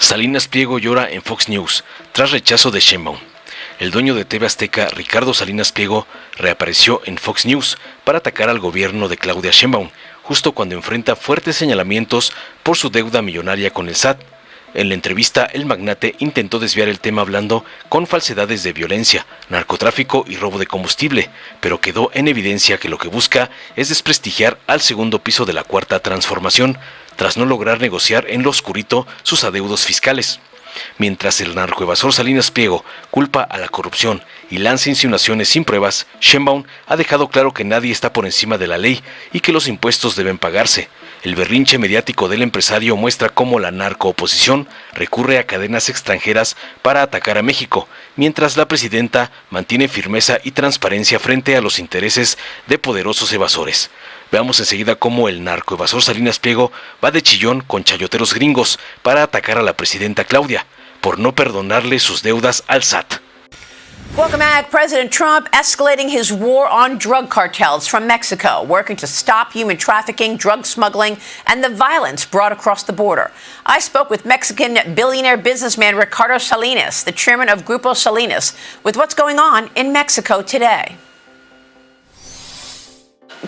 Salinas Pliego llora en Fox News tras rechazo de Sheinbaum. El dueño de TV Azteca, Ricardo Salinas Pliego, reapareció en Fox News para atacar al gobierno de Claudia Sheinbaum, justo cuando enfrenta fuertes señalamientos por su deuda millonaria con el SAT. En la entrevista, el magnate intentó desviar el tema hablando con falsedades de violencia, narcotráfico y robo de combustible, pero quedó en evidencia que lo que busca es desprestigiar al segundo piso de la Cuarta Transformación, tras no lograr negociar en lo oscurito sus adeudos fiscales. Mientras el narcoevasor Salinas Pliego culpa a la corrupción y lanza insinuaciones sin pruebas, Sheinbaum ha dejado claro que nadie está por encima de la ley y que los impuestos deben pagarse. El berrinche mediático del empresario muestra cómo la narcooposición recurre a cadenas extranjeras para atacar a México, mientras la presidenta mantiene firmeza y transparencia frente a los intereses de poderosos evasores. Veamos enseguida cómo el narcoevasor Salinas Pliego va de chillón con chayoteros gringos para atacar a la presidenta Claudia por no perdonarle sus deudas al SAT. Welcome back. President Trump escalating his war on drug cartels from Mexico, working to stop human trafficking, drug smuggling, and the violence brought across the border. I spoke with Mexican billionaire businessman Ricardo Salinas, the chairman of Grupo Salinas, with what's going on in Mexico today.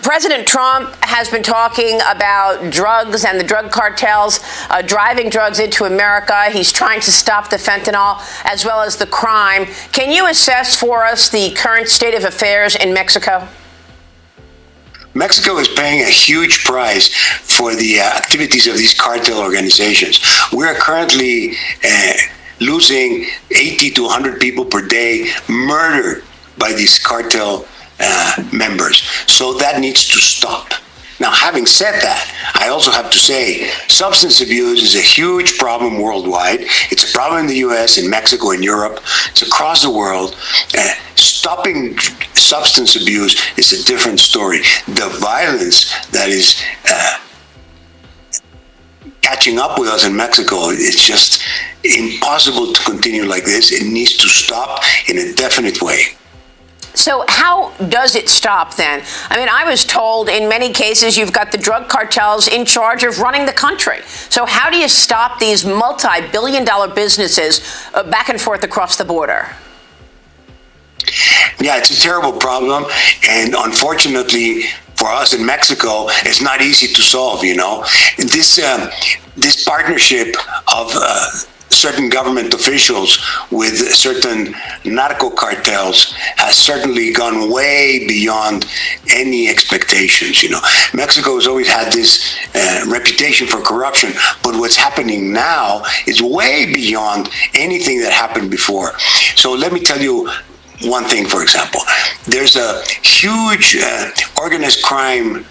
President Trump has been talking about drugs and the drug cartels driving drugs into America. He's trying to stop the fentanyl as well as the crime. Can you assess for us the current state of affairs in Mexico? Mexico is paying a huge price for the activities of these cartel organizations. We are currently losing 80 to 100 people per day murdered by these cartel members. So that needs to stop. Now, having said that, I also have to say substance abuse is a huge problem worldwide. It's a problem in the US, in Mexico, in Europe. It's across the world. Stopping substance abuse is a different story. The violence that is catching up with us in Mexico, it's just impossible to continue like this. It needs to stop in a definite way. So how does it stop then? I mean, I was told in many cases you've got the drug cartels in charge of running the country. So how do you stop these multi-billion-dollar businesses back and forth across the border? Yeah, it's a terrible problem. And unfortunately for us in Mexico, it's not easy to solve, you know. This partnership of certain government officials with certain narco cartels has certainly gone way beyond any expectations. You know, Mexico has always had this reputation for corruption, but what's happening now is way beyond anything that happened before. So let me tell you one thing, for example. There's a huge organized crime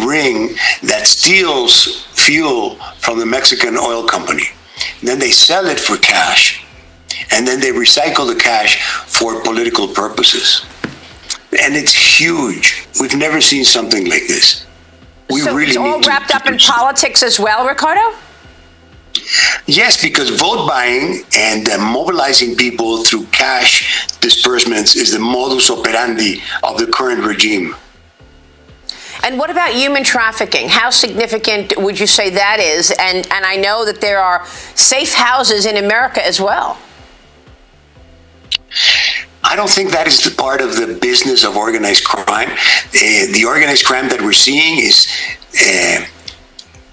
ring that steals fuel from the Mexican oil company. Then they sell it for cash, and then they recycle the cash for political purposes. And it's huge. We've never seen something like this. So it's all wrapped up in politics as well, Ricardo? Yes, because vote buying and mobilizing people through cash disbursements is the modus operandi of the current regime. And what about human trafficking? How significant would you say that is? And I know that there are safe houses in America as well. I don't think that is the part of the business of organized crime. The organized crime that we're seeing is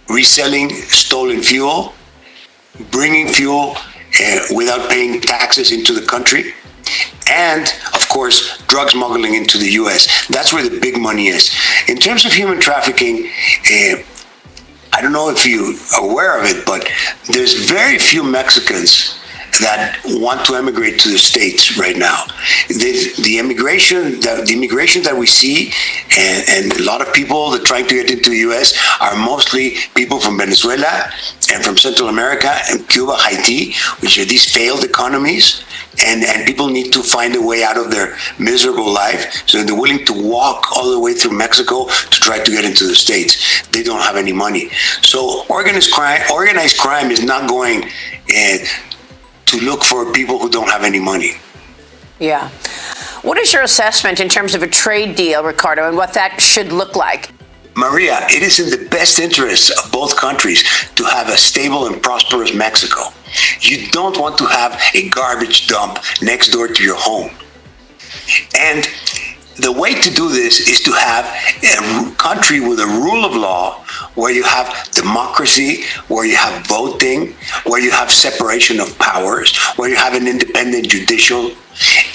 reselling stolen fuel, bringing fuel without paying taxes into the country, and, of course, drug smuggling into the U.S. That's where the big money is. In terms of human trafficking, I don't know if you're aware of it, but there's very few Mexicans that want to emigrate to the States right now. The immigration that we see, and a lot of people that are trying to get into the U.S. are mostly people from Venezuela and from Central America and Cuba, Haiti, which are these failed economies. And people need to find a way out of their miserable life, so they're willing to walk all the way through Mexico to try to get into the States. They don't have any money. So organized crime is not going to look for people who don't have any money. Yeah. What is your assessment in terms of a trade deal, Ricardo, and what that should look like? Maria, it is in the best interests of both countries to have a stable and prosperous Mexico. You don't want to have a garbage dump next door to your home. And the way to do this is to have a country with a rule of law where you have democracy, where you have voting, where you have separation of powers, where you have an independent judicial.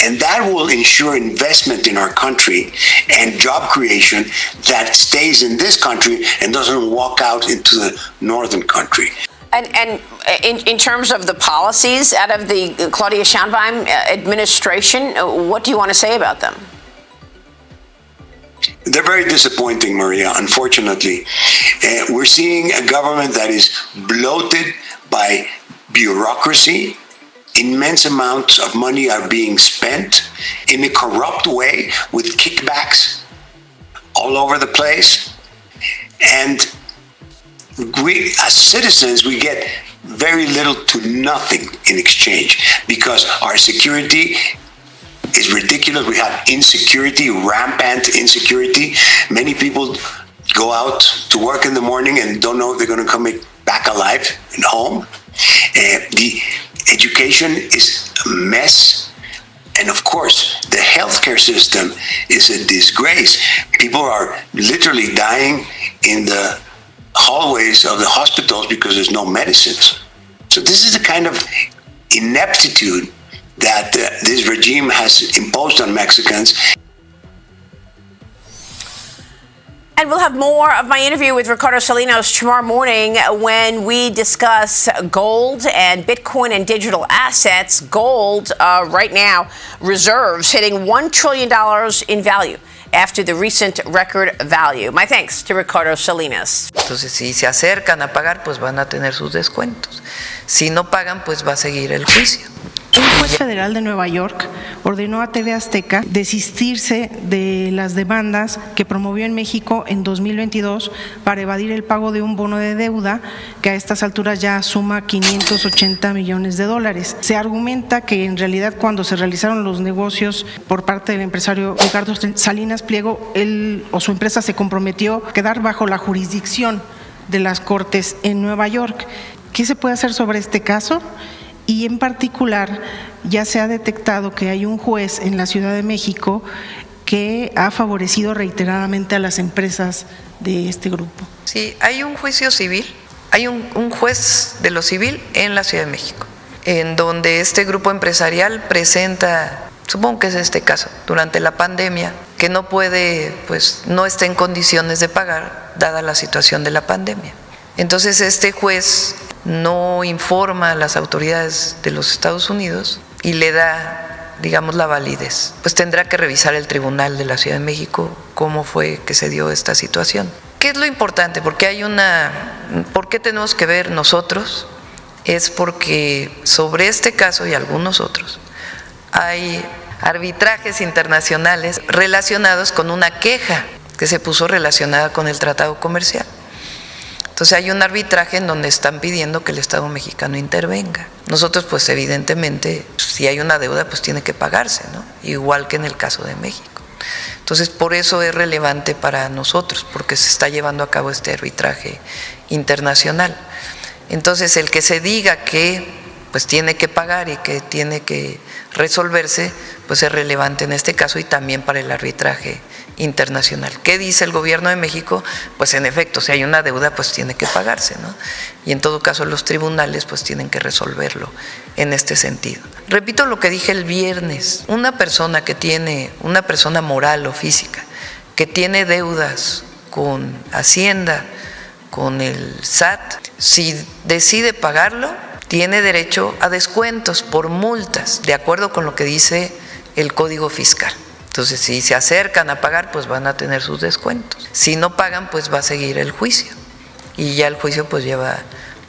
And that will ensure investment in our country and job creation that stays in this country and doesn't walk out into the northern country. And in terms of the policies out of the Claudia Sheinbaum administration, what do you want to say about them? They're very disappointing, Maria, unfortunately. We're seeing a government that is bloated by bureaucracy. Immense amounts of money are being spent in a corrupt way with kickbacks all over the place. And we, as citizens, we get very little to nothing in exchange because our security is ridiculous. We have insecurity, rampant insecurity. Many people go out to work in the morning and don't know if they're going to come back alive and home. The education is a mess. And of course, the healthcare system is a disgrace. People are literally dying in the hallways of the hospitals because there's no medicines. So this is the kind of ineptitude that this regime has imposed on Mexicans. And we'll have more of my interview with Ricardo Salinas tomorrow morning when we discuss gold and Bitcoin and digital assets. Gold right now, reserves hitting $1 trillion in value after the recent record value. My thanks to Ricardo Salinas. Entonces, si se acercan a pagar, pues van a tener sus descuentos. Si no pagan, pues va a seguir el juicio. Un juez federal de Nueva York ordenó a TV Azteca desistirse de las demandas que promovió en México en 2022 para evadir el pago de un bono de deuda que a estas alturas ya suma $580 millones. Se argumenta que en realidad cuando se realizaron los negocios por parte del empresario Ricardo Salinas Pliego, él o su empresa se comprometió a quedar bajo la jurisdicción de las Cortes en Nueva York. ¿Qué se puede hacer sobre este caso? Y en particular, ya se ha detectado que hay un juez en la Ciudad de México que ha favorecido reiteradamente a las empresas de este grupo. Sí, hay un juicio civil, hay un juez de lo civil en la Ciudad de México, en donde este grupo empresarial presenta, supongo que es este caso, durante la pandemia, que no puede, pues no está en condiciones de pagar, dada la situación de la pandemia. Entonces este juez no informa a las autoridades de los Estados Unidos y le da, digamos, la validez. Pues tendrá que revisar el Tribunal de la Ciudad de México cómo fue que se dio esta situación. ¿Qué es lo importante? ¿Por qué tenemos que ver nosotros? Es porque sobre este caso y algunos otros hay arbitrajes internacionales relacionados con una queja que se puso relacionada con el tratado comercial. Entonces hay un arbitraje en donde están pidiendo que el Estado mexicano intervenga. Nosotros, pues evidentemente, si hay una deuda, pues tiene que pagarse, ¿no? Igual que en el caso de México. Entonces, por eso es relevante para nosotros, porque se está llevando a cabo este arbitraje internacional. Entonces, el que se diga que pues tiene que pagar y que tiene que resolverse, pues es relevante en este caso y también para el arbitraje internacional. ¿Qué dice el gobierno de México? Pues en efecto, si hay una deuda, pues tiene que pagarse, ¿no? Y en todo caso los tribunales pues tienen que resolverlo en este sentido. Repito lo que dije el viernes, una persona moral o física, que tiene deudas con Hacienda, con el SAT, si decide pagarlo, tiene derecho a descuentos por multas, de acuerdo con lo que dice el Código Fiscal. Entonces, si se acercan a pagar, pues van a tener sus descuentos. Si no pagan, pues va a seguir el juicio. Y ya el juicio pues lleva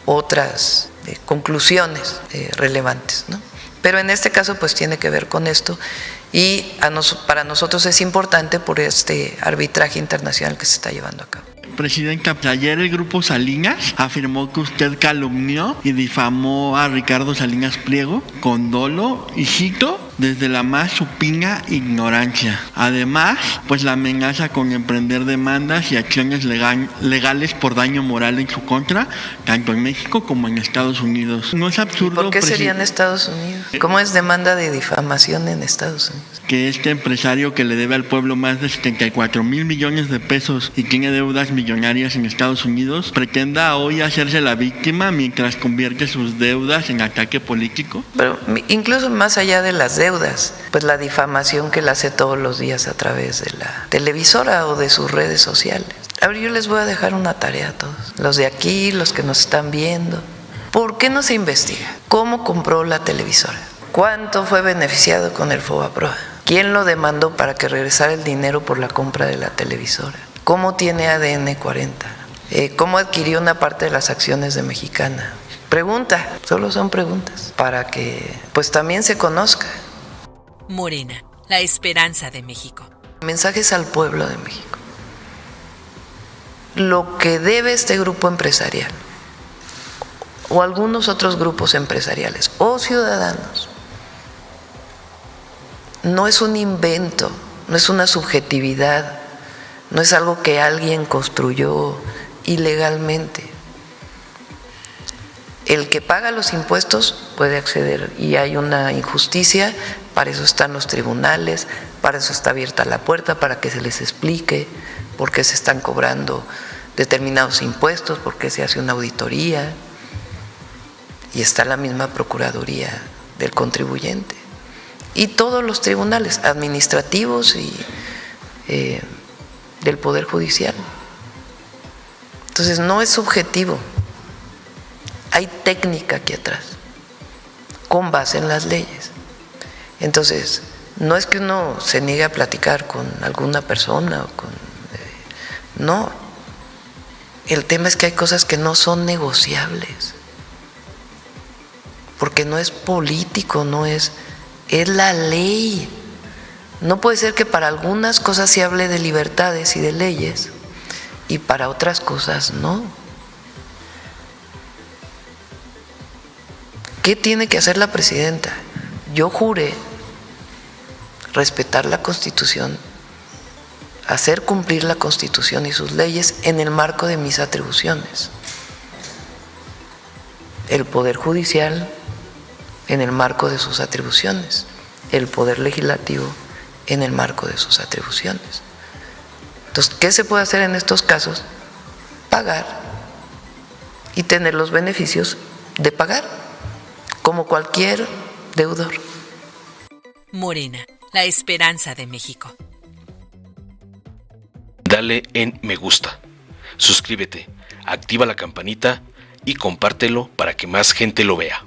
otras conclusiones relevantes, ¿no? Pero en este caso pues tiene que ver con esto y para nosotros es importante por este arbitraje internacional que se está llevando a cabo. Presidenta, ayer el grupo Salinas afirmó que usted calumnió y difamó a Ricardo Salinas Pliego con dolo y cito, desde la más supina ignorancia. Además, pues la amenaza con emprender demandas y acciones legales por daño moral en su contra, tanto en México como en Estados Unidos. ¿No es absurdo? ¿Por qué sería en Estados Unidos? ¿Cómo es demanda de difamación en Estados Unidos? Que este empresario que le debe al pueblo más de 74 mil millones de pesos y tiene deudas millonarias en Estados Unidos, pretenda hoy hacerse la víctima mientras convierte sus deudas en ataque político. Pero incluso más allá de las deudas, pues la difamación que él hace todos los días a través de la televisora o de sus redes sociales. Ahora yo les voy a dejar una tarea a todos, los de aquí, los que nos están viendo. ¿Por qué no se investiga? ¿Cómo compró la televisora? ¿Cuánto fue beneficiado con el FOBAPROA? ¿Quién lo demandó para que regresara el dinero por la compra de la televisora? ¿Cómo tiene ADN 40? ¿Cómo adquirió una parte de las acciones de Mexicana? Pregunta, solo son preguntas, para que pues también se conozca. Morena, la esperanza de México. Mensajes al pueblo de México. Lo que debe este grupo empresarial, o algunos otros grupos empresariales, o ciudadanos, no es un invento, no es una subjetividad, no es algo que alguien construyó ilegalmente. El que paga los impuestos puede acceder y hay una injusticia, para eso están los tribunales, para eso está abierta la puerta, para que se les explique por qué se están cobrando determinados impuestos, por qué se hace una auditoría y está la misma Procuraduría del contribuyente. Y todos los tribunales administrativos y del Poder Judicial. Entonces no es subjetivo, hay técnica aquí atrás, con base en las leyes. Entonces, no es que uno se niegue a platicar con alguna persona, no, el tema es que hay cosas que no son negociables, porque no es político, es la ley. No puede ser que para algunas cosas se hable de libertades y de leyes y para otras cosas no. ¿Qué tiene que hacer la presidenta? Yo juré respetar la Constitución, hacer cumplir la Constitución y sus leyes en el marco de mis atribuciones. El Poder Judicial en el marco de sus atribuciones, el Poder Legislativo en el marco de sus atribuciones. Entonces, ¿qué se puede hacer en estos casos? Pagar y tener los beneficios de pagar, como cualquier deudor. Morena, la esperanza de México. Dale en me gusta, suscríbete, activa la campanita y compártelo para que más gente lo vea.